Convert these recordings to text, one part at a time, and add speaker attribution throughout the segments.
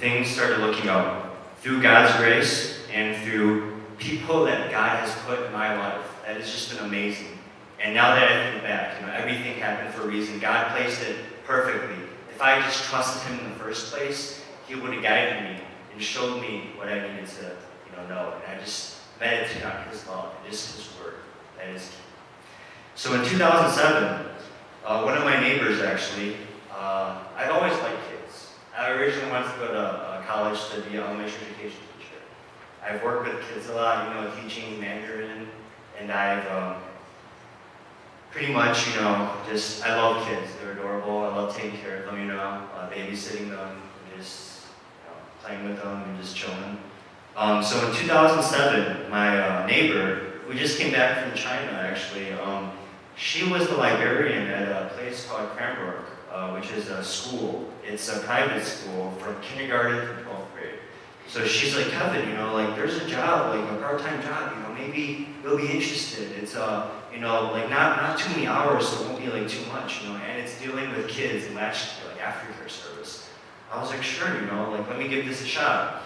Speaker 1: things started looking up through God's grace and through people that God has put in my life. That has just been amazing. And now that I think back, everything happened for a reason. God placed it perfectly. If I just trusted Him in the first place, He would have guided me and showed me what I needed to, know. And I just meditate on His love and just His word. That is key. So in 2007, one of my neighbors actually, I've always liked kids. I originally wanted to go to college to be an elementary education teacher. I've worked with kids a lot, teaching Mandarin, and I've pretty much, I love kids. They're adorable. I love taking care of them, babysitting them, and just playing with them and just chilling. So in 2007, my neighbor, we just came back from China actually. She was the librarian at a place called Cranbrook, which is a school. It's a private school from kindergarten to 12th grade. So she's like, Kevin, there's a job, a part-time job, maybe you'll be interested. It's, not too many hours, so it won't be too much, and it's dealing with kids and actually aftercare service. I was like, sure, let me give this a shot.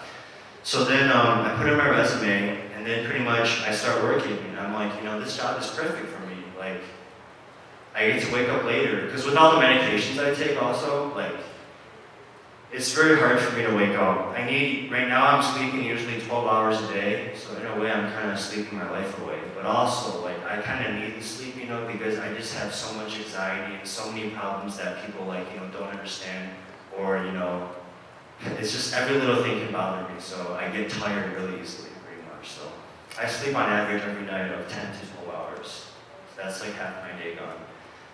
Speaker 1: So then I put in my resume, and then pretty much I start working, and I'm like, this job is perfect for me. I get to wake up later, because with all the medications I take also, it's very hard for me to wake up. Right now I'm sleeping usually 12 hours a day, so in a way I'm kind of sleeping my life away. But also, I kind of need the sleep, because I just have so much anxiety and so many problems that people, don't understand, or, it's just every little thing can bother me, so I get tired really easily, pretty much. So I sleep on average every night of 10 to 12 hours. So that's half my day gone.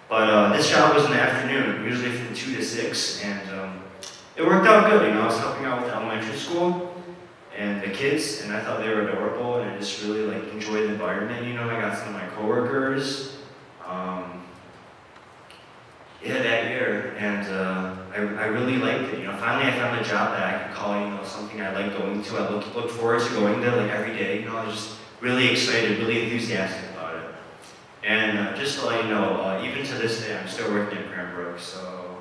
Speaker 1: But this job was in the afternoon, usually from 2 to 6, and it worked out good. I was helping out with the elementary school and the kids, and I thought they were adorable, and I just really enjoyed the environment. I got some of my coworkers. That year, and I really liked it. Finally I found a job that I could call, something I like going to. I look forward to going to every day. I was just really excited, really enthusiastic about it. And just to let you know, even to this day, I'm still working at Cranbrook, so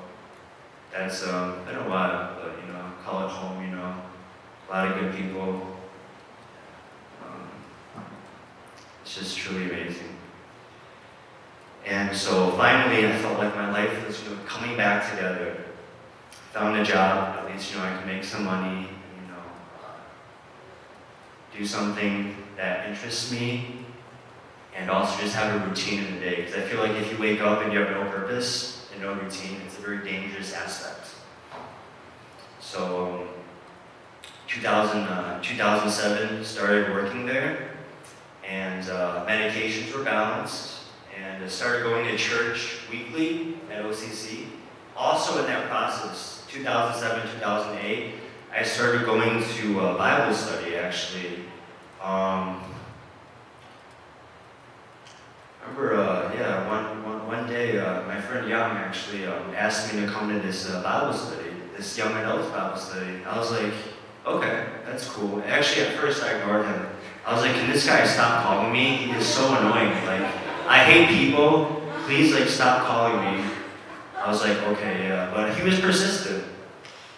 Speaker 1: that's been a while, but call it home. A lot of good people. It's just truly amazing. And so finally, I felt like my life was coming back together. Found a job, at least I could make some money, do something that interests me, and also just have a routine in the day. Because I feel like if you wake up and you have no purpose and no routine, it's a very dangerous aspect. So 2007, started working there, and medications were balanced. And I started going to church weekly at OCC. Also in that process, 2007, 2008, I started going to Bible study, actually. I remember, one day, my friend Young actually asked me to come to this Bible study, this young adults Bible study. I was like, okay, that's cool. Actually, at first I ignored him. I was like, can this guy stop calling me? He is so annoying. I hate people. Please, stop calling me. I was like, okay, yeah. But he was persistent.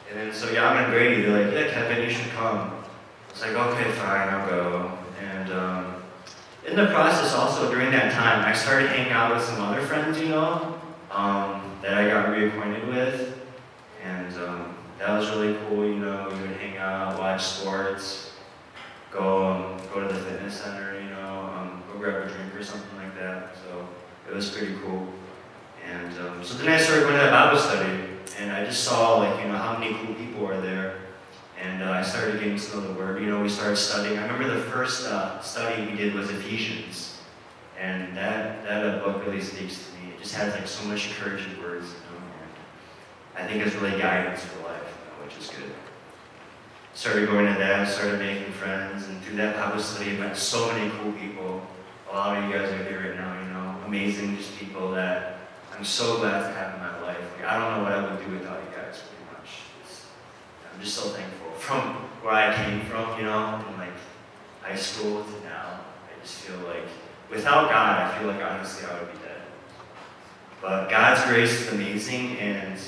Speaker 1: And then so Jan and Brady, they're like, yeah, Kevin, you should come. I was like, okay, fine, I'll go. And in the process, also during that time, I started hanging out with some other friends, that I got reacquainted with. And that was really cool. We would hang out, watch sports, go to the fitness center, go grab a drink or something like that. So it was pretty cool. And so then I started going to that Bible study, and I just saw how many cool people were there. And I started getting to know the Word. We started studying. I remember the first study we did was Ephesians, and that book really speaks to me. It just has so much encouraging words, and I think it's really guidance for life, which is good. Started going to that, started making friends, and through that Bible study, I met so many cool people. A lot of you guys are here right now, amazing just people that I'm so glad to have in my life. I don't know what I would do without you guys, pretty much. I'm just so thankful from where I came from, in high school to now. I just feel without God, I feel honestly I would be dead. But God's grace is amazing, and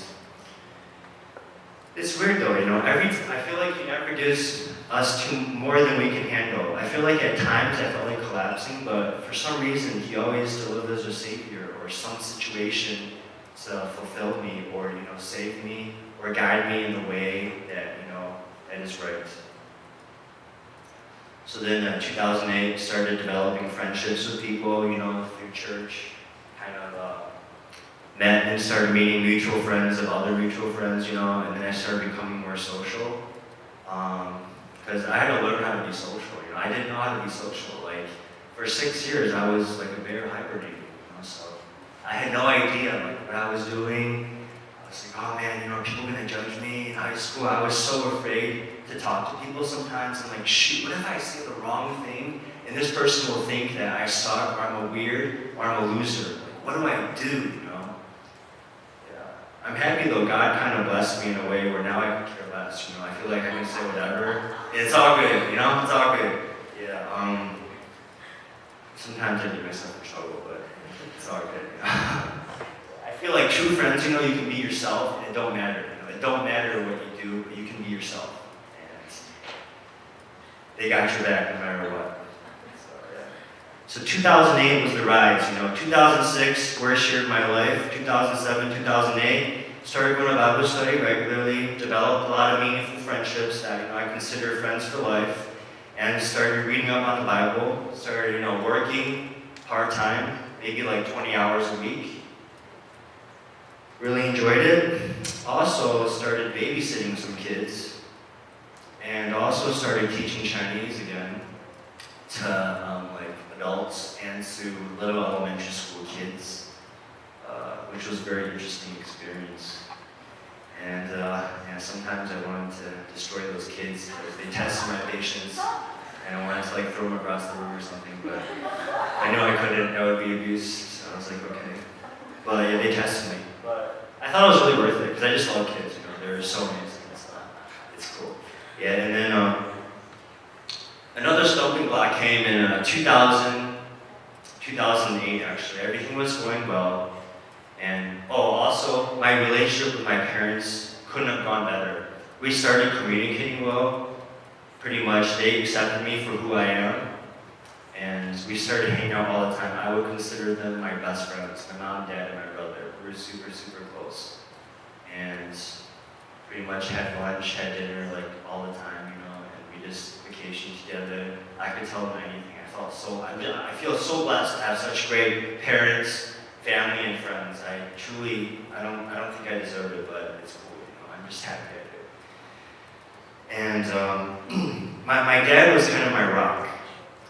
Speaker 1: It's weird though, I feel like he never gives us more than we can handle. I feel like at times I felt like collapsing, but for some reason he always delivers a savior or some situation to fulfill me or, save me or guide me in the way that, that is right. So then in 2008, started developing friendships with people, through church, kind of met and started meeting mutual friends of other mutual friends, and then I started becoming more social. Because I had to learn how to be social, I didn't know how to be social. Like, for 6 years, I was like a bear hibernating, so I had no idea what I was doing. I was like, oh man, are people gonna judge me? In high school, I was so afraid to talk to people sometimes. I'm like, shoot, what if I say the wrong thing? And this person will think that I suck, or I'm a weird, or I'm a loser. Like, what do I do, Yeah. I'm happy though, God kind of blessed me in a way where now I can care less, I feel like I can say whatever. It's all good, it's all good. Yeah, sometimes I get myself in trouble, but it's all good. I feel like true friends, you can be yourself, and it don't matter. It don't matter what you do, but you can be yourself. They got your back no matter what. So 2008 was the rise, 2006, worst year of my life. 2007, 2008, started going to Bible study regularly, developed a lot of meaningful friendships that, I consider friends for life, and started reading up on the Bible, started, working part-time, maybe like 20 hours a week. Really enjoyed it. Also started babysitting some kids. And also started teaching Chinese again to adults and to little elementary school kids, which was a very interesting experience. And sometimes I wanted to destroy those kids because they tested my patience, and I wanted to throw them across the room or something, but I knew I couldn't. That would be abuse, so I was like, okay. But yeah, they tested me. But I thought it was really worth it because I just love kids. They're so amazing. It's cool. Yeah, and then another stumbling block came in 2008 actually. Everything was going well. And also my relationship with my parents couldn't have gone better. We started communicating well. Pretty much they accepted me for who I am. And we started hanging out all the time. I would consider them my best friends, my mom, dad, and my brother. We were super, super close. And pretty much had lunch, had dinner all the time, and we just vacationed together. I could tell them anything. I feel so blessed to have such great parents, family, and friends. I don't think I deserve it, but it's cool, I'm just happy I do. And my dad was kind of my rock.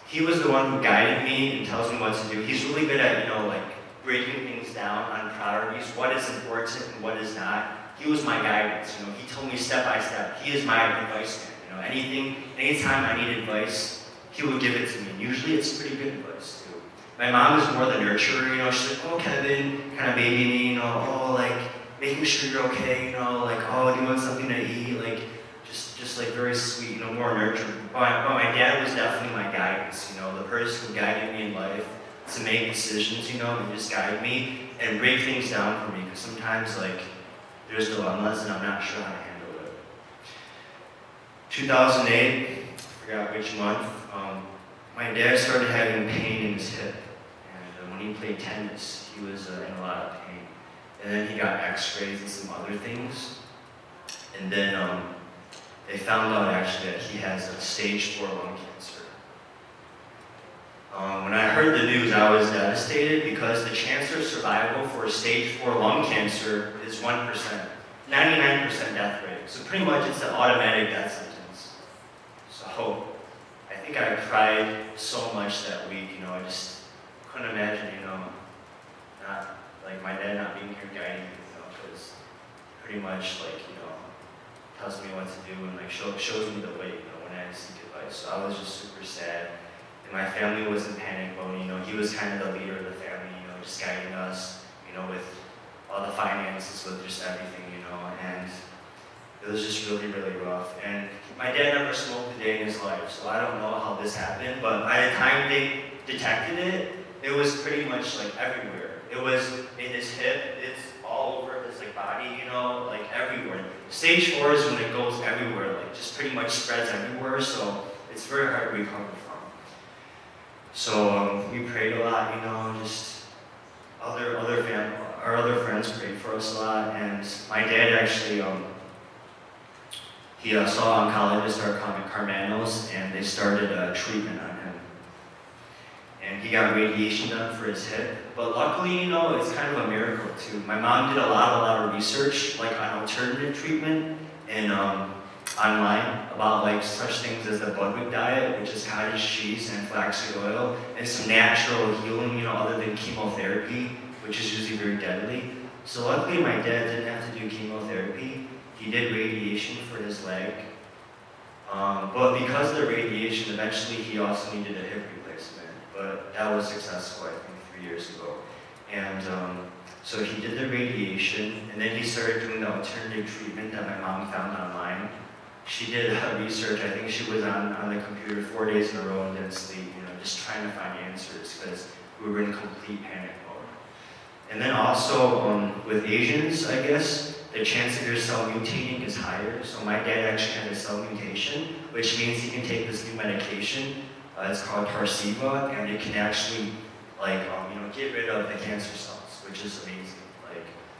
Speaker 1: He was the one who guided me and tells me what to do. He's really good at, breaking things down on priorities, what is important and what is not. He was my guidance, he told me step by step. He is my advice man, anytime I need advice, he would give it to me. And usually it's pretty good advice too. My mom is more the nurturer, she's like, oh Kevin, kind of baby me, making sure you're okay, oh, do you want something to eat, just very sweet, more nurturing. But my dad was definitely my guidance, the person who guided me in life to make decisions, and just guide me and break things down for me, because sometimes, there's dilemmas and I'm not sure how to handle it. 2008, I forgot which month, my dad started having pain in his hip. And when he played tennis, he was in a lot of pain. And then he got x-rays and some other things. And then they found out actually that he has stage 4 lung cancer. When I heard the news, I was devastated because the chance of survival for stage 4 lung cancer is 1%, 99% death rate. So pretty much it's an automatic death sentence. So I think I cried so much that week, I just couldn't imagine, not, my dad not being here guiding me, because pretty much, tells me what to do and shows me the way, when I seek advice. So I was just super sad. And my family was in panic mode, he was kind of the leader of the family, just guiding us, with all the finances, with just everything, and it was just really, really rough. And my dad never smoked a day in his life, so I don't know how this happened, but by the time they detected it, it was pretty much everywhere. It was in his hip, it's all over his body, everywhere. Stage 4 is when it goes everywhere, like just pretty much spreads everywhere, so it's very hard to recover from. So we prayed a lot, just our other friends prayed for us a lot, and my dad actually, he saw oncologist at Carmanos, and they started treatment on him. And he got radiation done for his hip. But luckily, it's kind of a miracle too. My mom did a lot of research, like on alternative treatment and online about like such things as the Budwig diet, which is cottage cheese and flaxseed oil, and some natural healing, other than chemotherapy, which is usually very deadly. So luckily, my dad didn't have to do chemotherapy. He did radiation for his leg. But because of the radiation, eventually he also needed a hip replacement. But that was successful, I think, 3 years ago. And so he did the radiation, and then he started doing the alternative treatment that my mom found online. She did research. I think she was on the computer 4 days in a row and didn't sleep, just trying to find answers because we were in complete panic mode. And then also with Asians, I guess, the chance of your cell mutating is higher. So my dad actually had a cell mutation, which means he can take this new medication. It's called Tarceva, and it can actually, get rid of the cancer cells, which is amazing.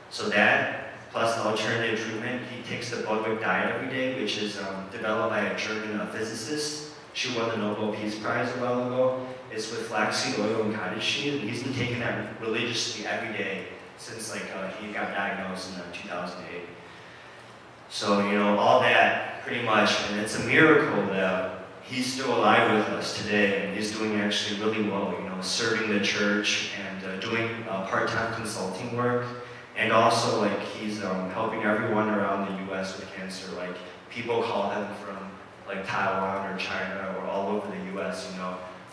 Speaker 1: So that, plus the alternative treatment, he takes the Budwig diet every day, which is developed by a German physicist. She won the Nobel Peace Prize a while ago. It's with flaxseed oil and cottage cheese, and he's been taking that religiously every day since he got diagnosed in 2008. So all that pretty much, and it's a miracle that he's still alive with us today, and he's doing actually really well. Serving the church and doing part-time consulting work, and also he's helping everyone around the U.S. with cancer. People call him from Taiwan or China or all over the U.S.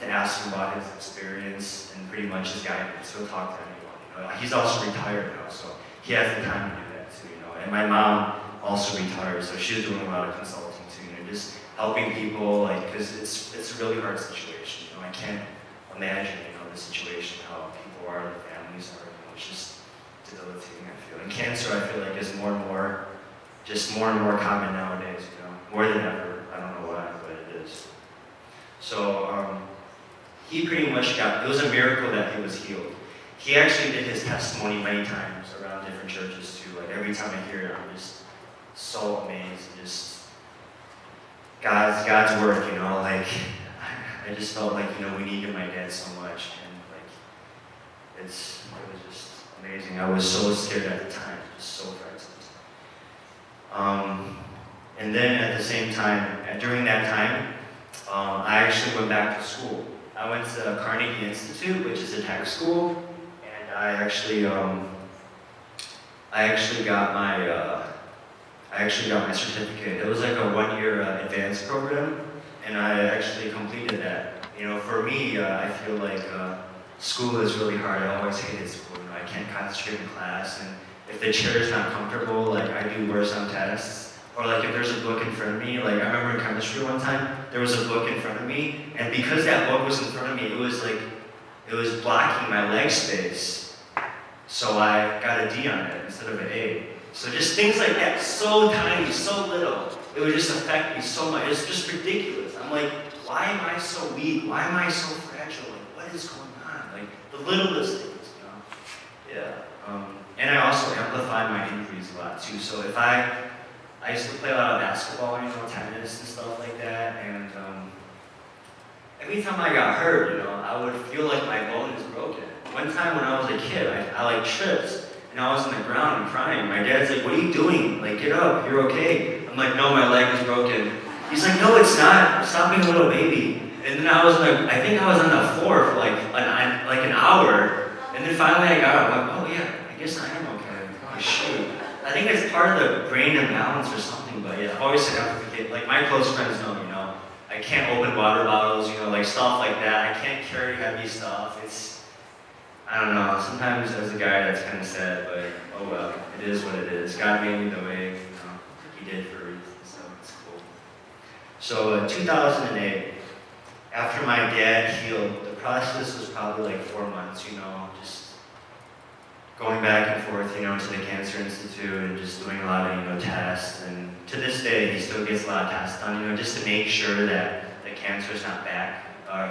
Speaker 1: To ask him about his experience and pretty much his guidance. He'll talk to anyone. He's also retired now, so he has the time to do that too. And my mom also retired, so she's doing a lot of consulting too. Just helping people, because it's a really hard situation. I can't imagine, the situation, how people are, the families are. It's just debilitating, I feel. And cancer, I feel is more and more common nowadays. More than ever. I don't know why, but it is. So he pretty much it was a miracle that he was healed. He actually did his testimony many times around different churches too. Every time I hear it, I'm just so amazed. Just God's word, I just felt we needed my dad so much, and it was just amazing. I was so scared at the time, just so frightened. And then at the same time, during that time, I actually went back to school. I went to Carnegie Institute, which is a tech school, and I actually got my certificate. It was a 1-year advanced program, and I actually completed that. For me, I feel school is really hard. I always hated school. I can't concentrate in class, and if the chair is not comfortable, I do worse on tests. Or if there's a book in front of me, I remember in chemistry one time, there was a book in front of me, and because that book was in front of me, it was blocking my leg space. So I got a D on it instead of an A. So just things like that, so tiny, so little, it would just affect me so much. It's just ridiculous. I'm why am I so weak? Why am I so fragile? What is going on? The littlest things, Yeah. And I also amplify my injuries a lot too. So if I used to play a lot of basketball, tennis and stuff like that, and every time I got hurt, I would feel like my bone is broken. One time when I was a kid, I tripped, and I was on the ground and crying. My dad's what are you doing? Get up, you're okay. I'm no, my leg is broken. He's no, it's not. Stop being a little baby. And then I was I think I was on the floor for an hour, and then finally I got up. Oh yeah, I guess I am okay. Oh shoot. I think it's part of the brain imbalance or something, but yeah, I always say amplificate. My close friends know, I can't open water bottles, stuff like that. I can't carry heavy stuff. I don't know, sometimes as a guy that's kind of sad, but oh well, it is what it is. God made me the way, He did for a reason, so it's cool. So in 2008, after my dad healed, the process was probably 4 months, just going back and forth, to the Cancer Institute and just doing a lot of, tests. And to this day, he still gets a lot of tests done, just to make sure that the cancer is not back.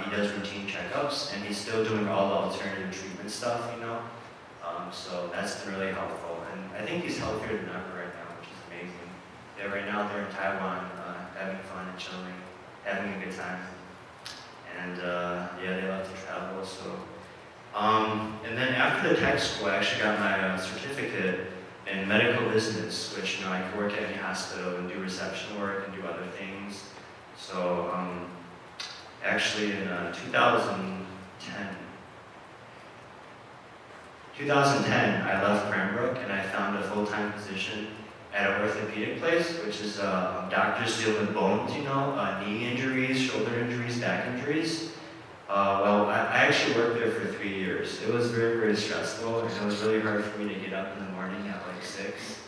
Speaker 1: He does routine checkups, and he's still doing all the alternative treatment stuff, so that's been really helpful. And I think he's healthier than ever right now, which is amazing. Yeah, right now they're in Taiwan, having fun and chilling, having a good time. And yeah, they love to travel, so. And then after the tech school, I actually got my certificate in medical business, which, I could work at any hospital and do reception work and do other things. So, actually in 2010, I left Cranbrook and I found a full-time position at an orthopedic place, which is doctors deal with bones, knee injuries, shoulder injuries, back injuries. Well, I actually worked there for 3 years. It was very, very stressful, and it was really hard for me to get up in the morning at like 6.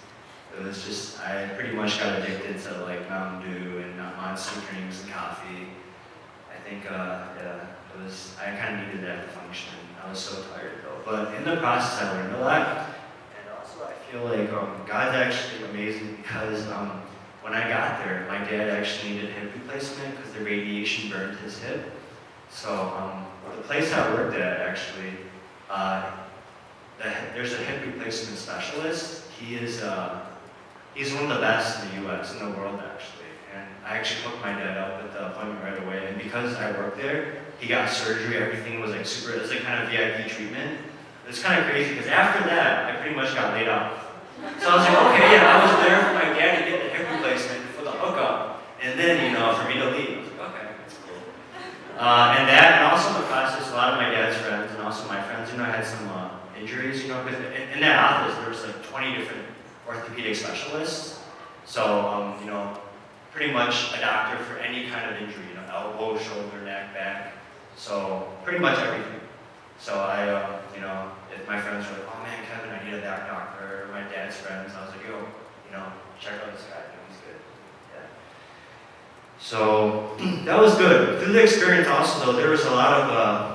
Speaker 1: It was just, I pretty much got addicted to like Mountain Dew and monster drinks and coffee. I think, yeah, I kind of needed that to function. I was so tired though. But in the process, I learned a lot. And also, I feel like God's actually amazing because when I got there, my dad actually needed hip replacement because the radiation burned his hip. So the place I worked at, actually, there's a hip replacement specialist. He's one of the best in the U.S., in the world, actually. And I actually hooked my dad up with the appointment right away. And because I worked there, he got surgery. Everything was like super. It was like kind of VIP treatment. It's kind of crazy because after that, I pretty much got laid off. So I was like, okay, yeah, I was there for my dad to get the hip replacement for the hookup, and then for me to leave. I was like, okay, that's cool. And also in the process, a lot of my dad's friends and also my friends, had some injuries, because in that office there was like 20 different orthopedic specialists. So, pretty much a doctor for any kind of injury, elbow, shoulder, neck, back. So pretty much everything. So I, if my friends were like, oh man, Kevin, I need a back doctor, or my dad's friends, I was like, yo, check out this guy, he's good. Yeah. So that was good. Through the experience also though, there was a lot of,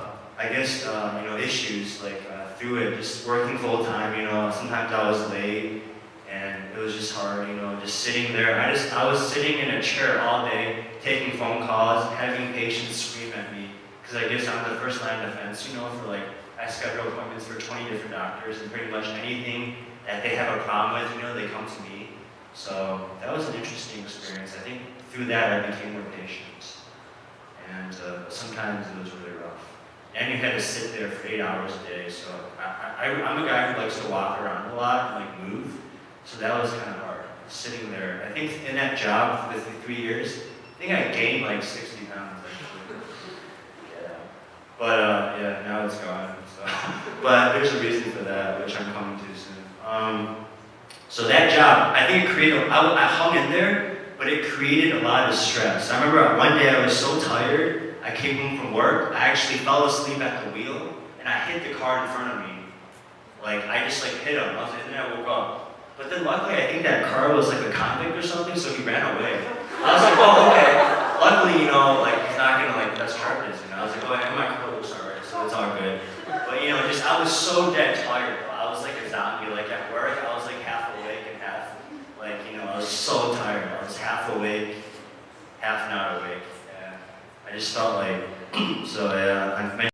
Speaker 1: issues, like through it, just working full time, sometimes I was late and it was just hard, just sitting there. I was sitting in a chair all day, taking phone calls, having patients scream at me, because I guess I'm the first line of defense, for like, I schedule appointments for 20 different doctors, and pretty much anything that they have a problem with, they come to me. So that was an interesting experience. I think through that I became more patient. And sometimes it was really rough. And you had to sit there for 8 hours a day, so I'm a guy who likes to walk around a lot and like move, so that was kind of hard, sitting there. I think in that job for the 3 years, I think I gained like 60 pounds actually. Yeah. But yeah, now it's gone. So. But there's a reason for that, which I'm coming to soon. So that job, I think it created, I hung in there, but it created a lot of stress. I remember one day I was so tired, I came home from work, I actually fell asleep at the wheel, and I hit the car in front of me. Like, I just like hit him, and then I woke up. But then luckily, I think that car was like a convict or something, so he ran away. I was like, oh, okay. Luckily, like, he's not gonna like press charges, I was like, oh, and my car looks alright, so it's all good. But just, I was so dead tired, I was like a zombie, like at work, I was like half awake and half, like, I was so tired. I was half awake, half not awake. Yeah. I just felt like, so yeah,